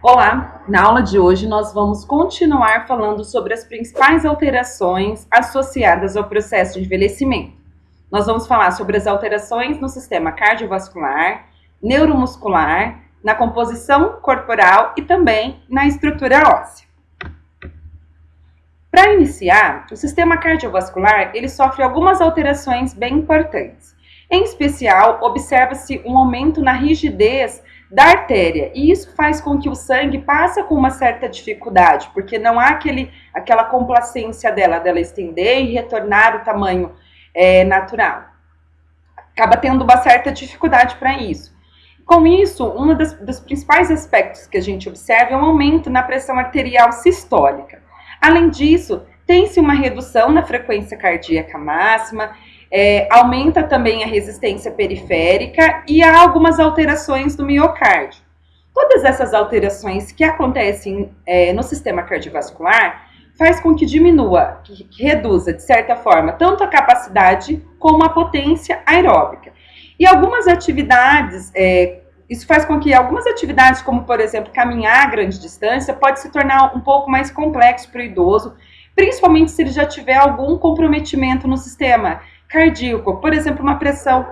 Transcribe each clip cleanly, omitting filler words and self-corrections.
Olá! Na aula de hoje nós vamos continuar falando sobre as principais alterações associadas ao processo de envelhecimento. Nós vamos falar sobre as alterações no sistema cardiovascular, neuromuscular, na composição corporal e também na estrutura óssea. Para iniciar, o sistema cardiovascular ele sofre algumas alterações bem importantes. Em especial, observa-se um aumento na rigidez da artéria, e isso faz com que o sangue passe com uma certa dificuldade, porque não há aquela complacência dela estender e retornar o tamanho natural. Acaba tendo uma certa dificuldade para isso. Com isso, um dos principais aspectos que a gente observa é um aumento na pressão arterial sistólica. Além disso, tem-se uma redução na frequência cardíaca máxima, aumenta também a resistência periférica e há algumas alterações do miocárdio. Todas essas alterações que acontecem no sistema cardiovascular faz com que diminua, que reduza, de certa forma, tanto a capacidade como a potência aeróbica. E algumas atividades, isso faz com que algumas atividades, como por exemplo caminhar a grande distância, pode se tornar um pouco mais complexo para o idoso, principalmente se ele já tiver algum comprometimento no sistema cardíaco, por exemplo, uma pressão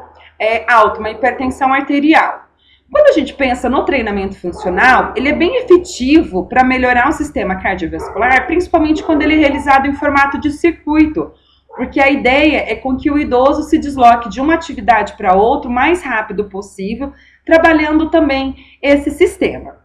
alta, uma hipertensão arterial. Quando a gente pensa no treinamento funcional, ele é bem efetivo para melhorar o sistema cardiovascular, principalmente quando ele é realizado em formato de circuito, porque a ideia é com que o idoso se desloque de uma atividade para outra o mais rápido possível, trabalhando também esse sistema.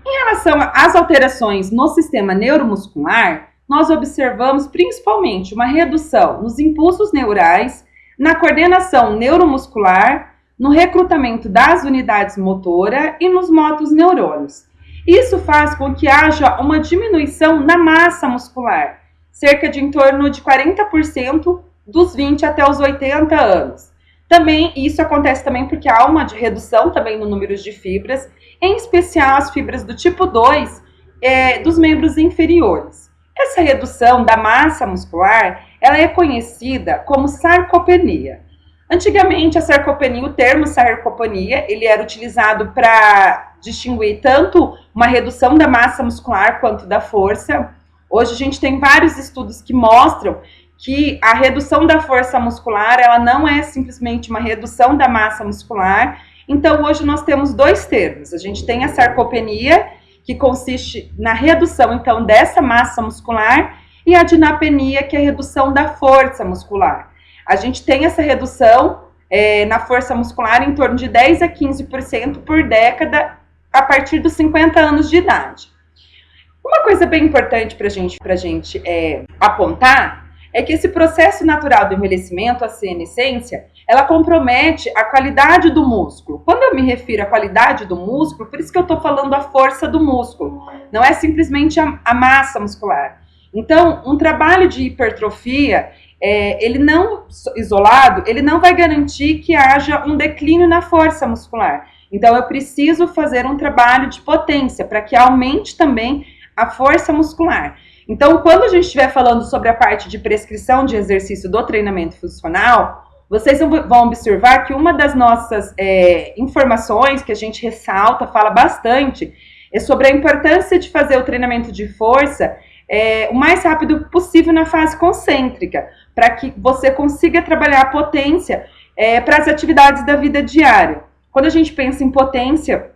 Em relação às alterações no sistema neuromuscular, nós observamos principalmente uma redução nos impulsos neurais, na coordenação neuromuscular, no recrutamento das unidades motora e nos motoneurônios. Isso faz com que haja uma diminuição na massa muscular, cerca de em torno de 40% dos 20 até os 80 anos. Também isso acontece também porque há uma redução também no número de fibras, em especial as fibras do tipo 2 dos membros inferiores. Essa redução da massa muscular, ela é conhecida como sarcopenia. Antigamente, a sarcopenia, o termo sarcopenia, ele era utilizado para distinguir tanto uma redução da massa muscular quanto da força. Hoje a gente tem vários estudos que mostram que a redução da força muscular, ela não é simplesmente uma redução da massa muscular. Então, hoje nós temos dois termos. A gente tem a sarcopenia, que consiste na redução, então, dessa massa muscular, e a dinapenia, que é a redução da força muscular. A gente tem essa redução na força muscular em torno de 10 a 15% por década, a partir dos 50 anos de idade. Uma coisa bem importante para a gente apontar é que esse processo natural do envelhecimento, a senescência, ela compromete a qualidade do músculo. Quando eu me refiro à qualidade do músculo, por isso que eu estou falando a força do músculo, não é simplesmente a massa muscular. Então, um trabalho de hipertrofia, ele não isolado, ele não vai garantir que haja um declínio na força muscular. Então, eu preciso fazer um trabalho de potência para que aumente também a força muscular. Então, quando a gente estiver falando sobre a parte de prescrição de exercício do treinamento funcional, vocês vão observar que uma das nossas informações que a gente ressalta, fala bastante, é sobre a importância de fazer o treinamento de força o mais rápido possível na fase concêntrica, para que você consiga trabalhar a potência para as atividades da vida diária. Quando a gente pensa em potência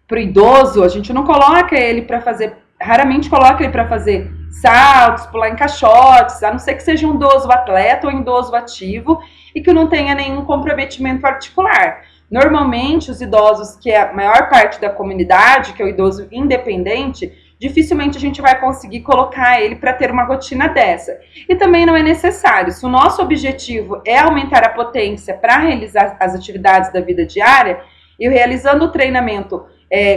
para o idoso, a gente não coloca ele para fazer, raramente coloca ele para fazer saltos, pular em caixotes, a não ser que seja um idoso atleta ou um idoso ativo e que não tenha nenhum comprometimento articular. Normalmente, os idosos, que é a maior parte da comunidade, que é o idoso independente, dificilmente a gente vai conseguir colocar ele para ter uma rotina dessa. E também não é necessário. Se o nosso objetivo é aumentar a potência para realizar as atividades da vida diária, e realizando o treinamento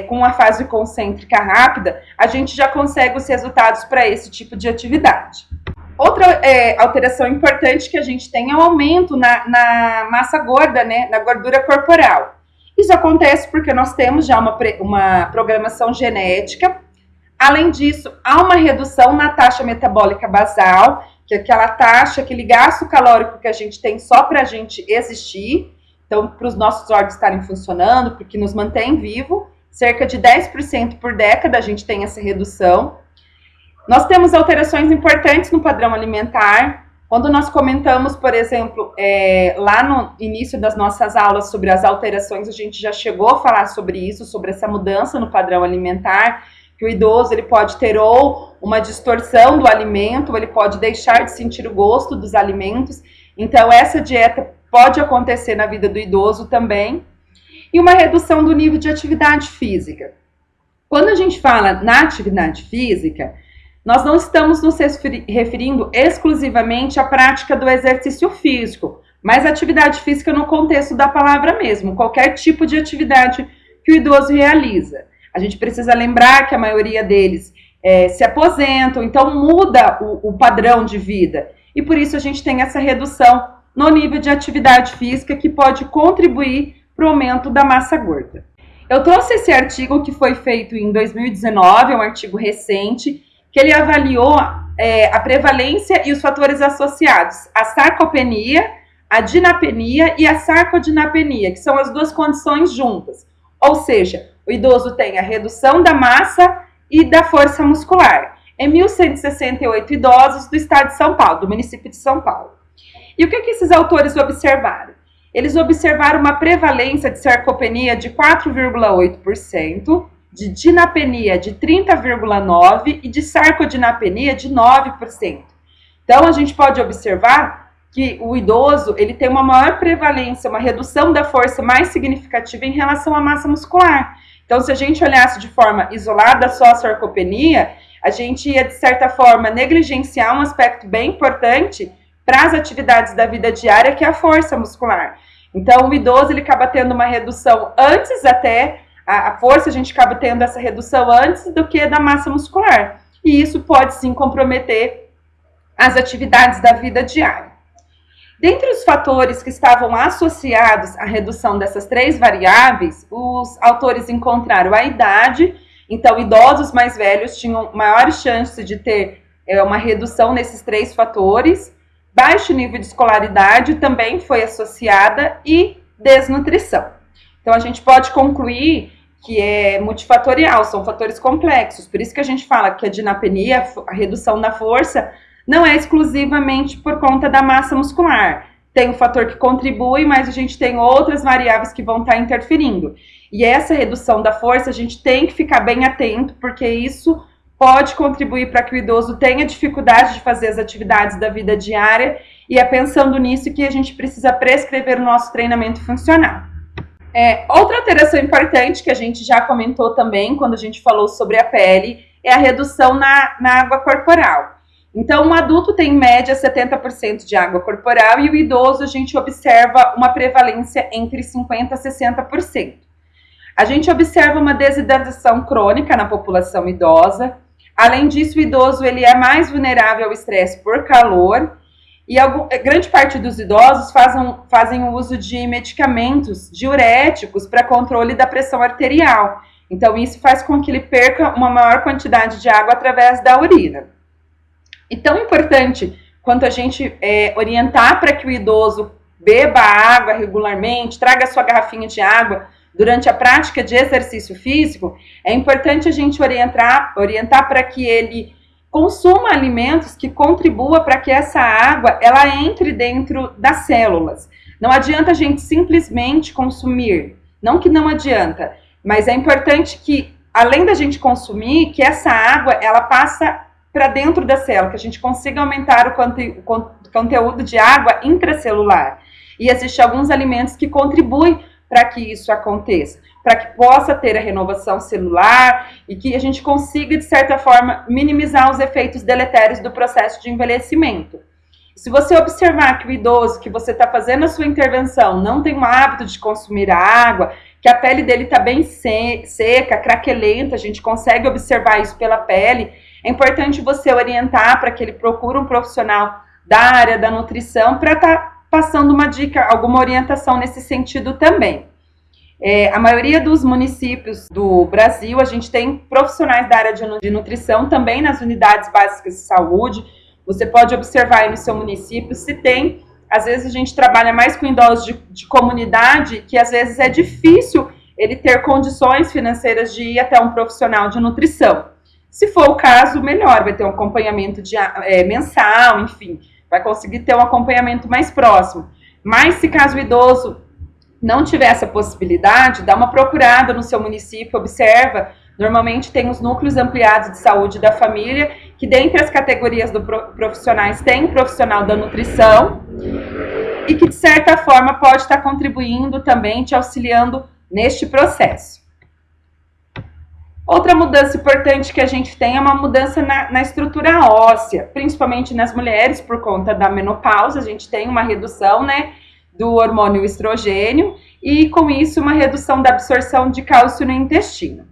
com uma fase concêntrica rápida, a gente já consegue os resultados para esse tipo de atividade. Outra alteração importante que a gente tem é o aumento na massa gorda, né, na gordura corporal. Isso acontece porque nós temos já uma programação genética. Além disso, há uma redução na taxa metabólica basal, que é aquela taxa, aquele gasto calórico que a gente tem só para a gente existir, então para os nossos órgãos estarem funcionando, porque nos mantém vivo. cerca de 10% por década a gente tem essa redução. Nós temos alterações importantes no padrão alimentar. Quando nós comentamos, por exemplo, lá no início das nossas aulas sobre as alterações, a gente já chegou a falar sobre isso, sobre essa mudança no padrão alimentar, que o idoso ele pode ter ou uma distorção do alimento, ou ele pode deixar de sentir o gosto dos alimentos. Então, essa dieta pode acontecer na vida do idoso também. E uma redução do nível de atividade física. Quando a gente fala na atividade física, nós não estamos nos referindo exclusivamente à prática do exercício físico, mas atividade física no contexto da palavra mesmo, qualquer tipo de atividade que o idoso realiza. A gente precisa lembrar que a maioria deles se aposentam, então muda o padrão de vida. E por isso a gente tem essa redução no nível de atividade física que pode contribuir para o aumento da massa gorda. Eu trouxe esse artigo que foi feito em 2019, é um artigo recente, que ele avaliou a prevalência e os fatores associados à sarcopenia, à dinapenia e à sarcodinapenia, que são as duas condições juntas. Ou seja, o idoso tem a redução da massa e da força muscular. Em 1.168 idosos do estado de São Paulo, do município de São Paulo. E o que esses autores observaram? Eles observaram uma prevalência de sarcopenia de 4,8%, de dinapenia de 30,9% e de sarcodinapenia de 9%. Então, a gente pode observar que o idoso ele tem uma maior prevalência, uma redução da força mais significativa em relação à massa muscular. Então, se a gente olhasse de forma isolada só a sarcopenia, a gente ia, de certa forma, negligenciar um aspecto bem importante para as atividades da vida diária, que é a força muscular. Então, o idoso ele acaba tendo uma redução antes até, a força a gente acaba tendo essa redução antes do que da massa muscular. E isso pode sim comprometer as atividades da vida diária. Dentre os fatores que estavam associados à redução dessas três variáveis, os autores encontraram a idade. Então, idosos mais velhos tinham maiores chances de ter uma redução nesses três fatores. Baixo nível de escolaridade também foi associada e desnutrição. Então, a gente pode concluir que é multifatorial, são fatores complexos. Por isso que a gente fala que a dinapenia, a redução da força, não é exclusivamente por conta da massa muscular. Tem um fator que contribui, mas a gente tem outras variáveis que vão estar interferindo. E essa redução da força, a gente tem que ficar bem atento, porque isso pode contribuir para que o idoso tenha dificuldade de fazer as atividades da vida diária, e é pensando nisso que a gente precisa prescrever o nosso treinamento funcional. Outra alteração importante que a gente já comentou também, quando a gente falou sobre a pele, é a redução na água corporal. Então, um adulto tem em média 70% de água corporal e o idoso a gente observa uma prevalência entre 50% a 60%. A gente observa uma desidratação crônica na população idosa. Além disso, o idoso ele é mais vulnerável ao estresse por calor e grande parte dos idosos fazem o uso de medicamentos diuréticos para controle da pressão arterial. Então, isso faz com que ele perca uma maior quantidade de água através da urina. E tão importante quanto a gente orientar para que o idoso beba água regularmente, traga sua garrafinha de água durante a prática de exercício físico, é importante a gente orientar para que ele consuma alimentos que contribuam para que essa água ela entre dentro das células. Não adianta a gente simplesmente consumir, não que não adianta, mas é importante que, além da gente consumir, que essa água ela passa para dentro da célula, que a gente consiga aumentar o conteúdo de água intracelular. E existem alguns alimentos que contribuem para que isso aconteça, para que possa ter a renovação celular e que a gente consiga, de certa forma, minimizar os efeitos deletérios do processo de envelhecimento. Se você observar que o idoso que você está fazendo a sua intervenção não tem o hábito de consumir a água, que a pele dele está bem seca, craquelenta, a gente consegue observar isso pela pele, é importante você orientar para que ele procure um profissional da área da nutrição para estar passando uma dica, alguma orientação nesse sentido também. A maioria dos municípios do Brasil, a gente tem profissionais da área de nutrição também nas unidades básicas de saúde. Você pode observar aí no seu município se tem. Às vezes a gente trabalha mais com idosos de comunidade, que às vezes é difícil ele ter condições financeiras de ir até um profissional de nutrição. Se for o caso, melhor, vai ter um acompanhamento mensal, enfim, vai conseguir ter um acompanhamento mais próximo. Mas se caso o idoso não tiver essa possibilidade, dá uma procurada no seu município, observa. Normalmente tem os núcleos ampliados de saúde da família, que dentre as categorias do profissionais tem um profissional da nutrição e que de certa forma pode estar contribuindo também, te auxiliando neste processo. Outra mudança importante que a gente tem é uma mudança na estrutura óssea, principalmente nas mulheres, por conta da menopausa. A gente tem uma redução, né, do hormônio estrogênio e, com isso, uma redução da absorção de cálcio no intestino.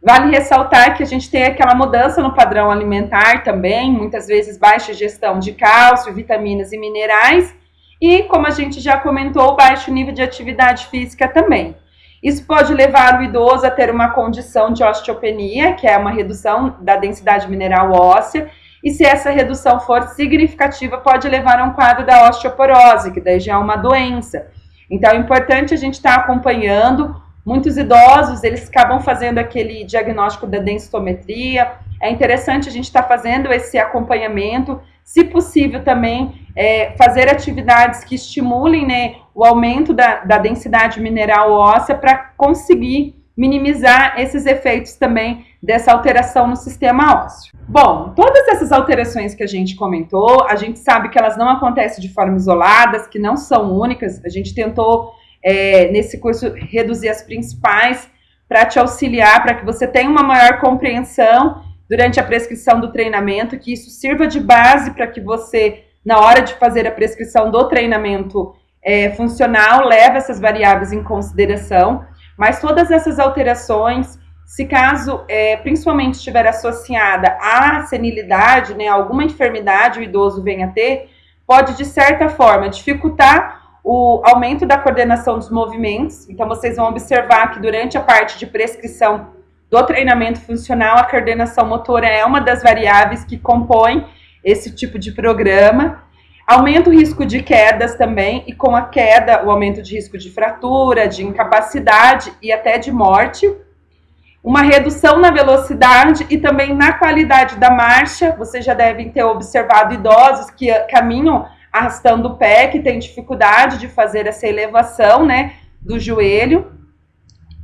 Vale ressaltar que a gente tem aquela mudança no padrão alimentar também, muitas vezes baixa ingestão de cálcio, vitaminas e minerais, e, como a gente já comentou, baixo nível de atividade física também. Isso pode levar o idoso a ter uma condição de osteopenia, que é uma redução da densidade mineral óssea, e se essa redução for significativa, pode levar a um quadro da osteoporose, que daí já é uma doença. Então, é importante a gente estar acompanhando. Muitos idosos, eles acabam fazendo aquele diagnóstico da densitometria. É interessante a gente estar fazendo esse acompanhamento, se possível também fazer atividades que estimulem, né, o aumento da densidade mineral óssea para conseguir minimizar esses efeitos também dessa alteração no sistema ósseo. Bom, todas essas alterações que a gente comentou, a gente sabe que elas não acontecem de forma isolada, que não são únicas. A gente tentou, nesse curso, reduzir as principais para te auxiliar, para que você tenha uma maior compreensão durante a prescrição do treinamento, que isso sirva de base para que você, na hora de fazer a prescrição do treinamento funcional, leve essas variáveis em consideração. Mas todas essas alterações, se caso principalmente estiver associada à senilidade, né, alguma enfermidade o idoso venha a ter, pode de certa forma dificultar o aumento da coordenação dos movimentos. Então vocês vão observar que durante a parte de prescrição do treinamento funcional, a coordenação motora é uma das variáveis que compõem esse tipo de programa. Aumenta o risco de quedas também, e com a queda, o aumento de risco de fratura, de incapacidade e até de morte. Uma redução na velocidade e também na qualidade da marcha. Vocês já devem ter observado idosos que caminham arrastando o pé, que têm dificuldade de fazer essa elevação, né, do joelho.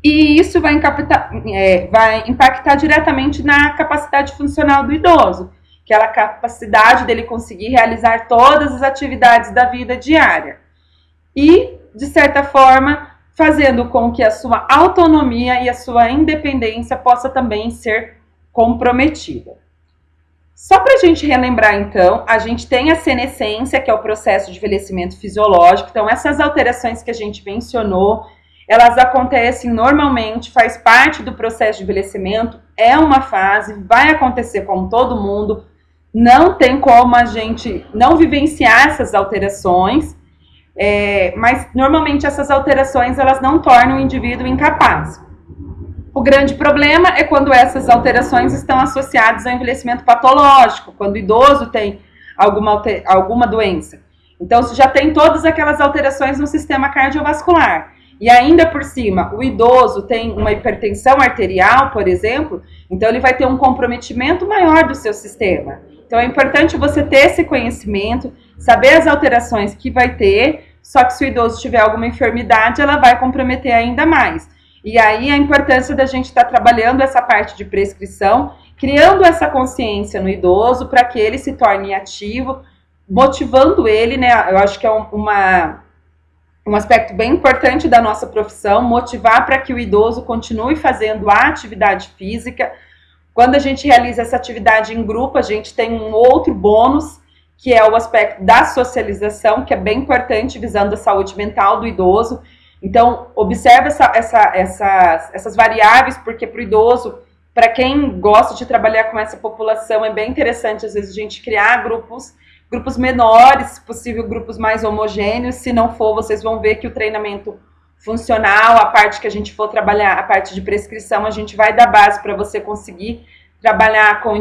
E isso vai impactar diretamente na capacidade funcional do idoso, aquela capacidade dele conseguir realizar todas as atividades da vida diária. E, de certa forma, fazendo com que a sua autonomia e a sua independência possa também ser comprometida. Só para a gente relembrar, então, a gente tem a senescência, que é o processo de envelhecimento fisiológico. Então, essas alterações que a gente mencionou, elas acontecem normalmente, faz parte do processo de envelhecimento, é uma fase, vai acontecer com todo mundo, não tem como a gente não vivenciar essas alterações, mas normalmente essas alterações elas não tornam o indivíduo incapaz. O grande problema é quando essas alterações estão associadas ao envelhecimento patológico, quando o idoso tem alguma doença. Então, se já tem todas aquelas alterações no sistema cardiovascular, e ainda por cima, o idoso tem uma hipertensão arterial, por exemplo, então ele vai ter um comprometimento maior do seu sistema. Então é importante você ter esse conhecimento, saber as alterações que vai ter, só que se o idoso tiver alguma enfermidade, ela vai comprometer ainda mais. E aí a importância da gente estar trabalhando essa parte de prescrição, criando essa consciência no idoso para que ele se torne ativo, motivando ele, né? Eu acho que é um aspecto bem importante da nossa profissão, motivar para que o idoso continue fazendo a atividade física. Quando a gente realiza essa atividade em grupo, a gente tem um outro bônus, que é o aspecto da socialização, que é bem importante, visando a saúde mental do idoso. Então, observe essas variáveis, porque para o idoso, para quem gosta de trabalhar com essa população, é bem interessante, às vezes, a gente criar grupos menores, se possível, grupos mais homogêneos. Se não for, vocês vão ver que o treinamento funcional, a parte que a gente for trabalhar, a parte de prescrição, a gente vai dar base para você conseguir trabalhar com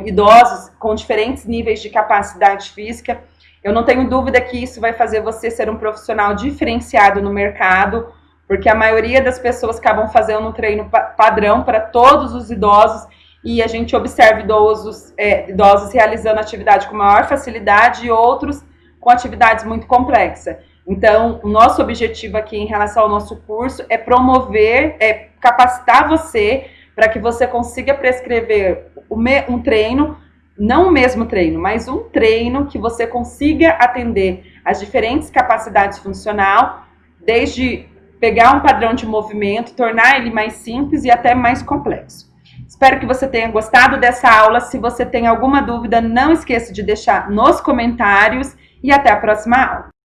idosos com diferentes níveis de capacidade física. Eu não tenho dúvida que isso vai fazer você ser um profissional diferenciado no mercado, porque a maioria das pessoas acabam fazendo um treino padrão para todos os idosos e a gente observa idosos realizando atividade com maior facilidade e outros com atividades muito complexas. Então, o nosso objetivo aqui em relação ao nosso curso é promover, capacitar você para que você consiga prescrever um treino, não o mesmo treino, mas um treino que você consiga atender as diferentes capacidades funcional, desde pegar um padrão de movimento, tornar ele mais simples e até mais complexo. Espero que você tenha gostado dessa aula. Se você tem alguma dúvida, não esqueça de deixar nos comentários e até a próxima aula.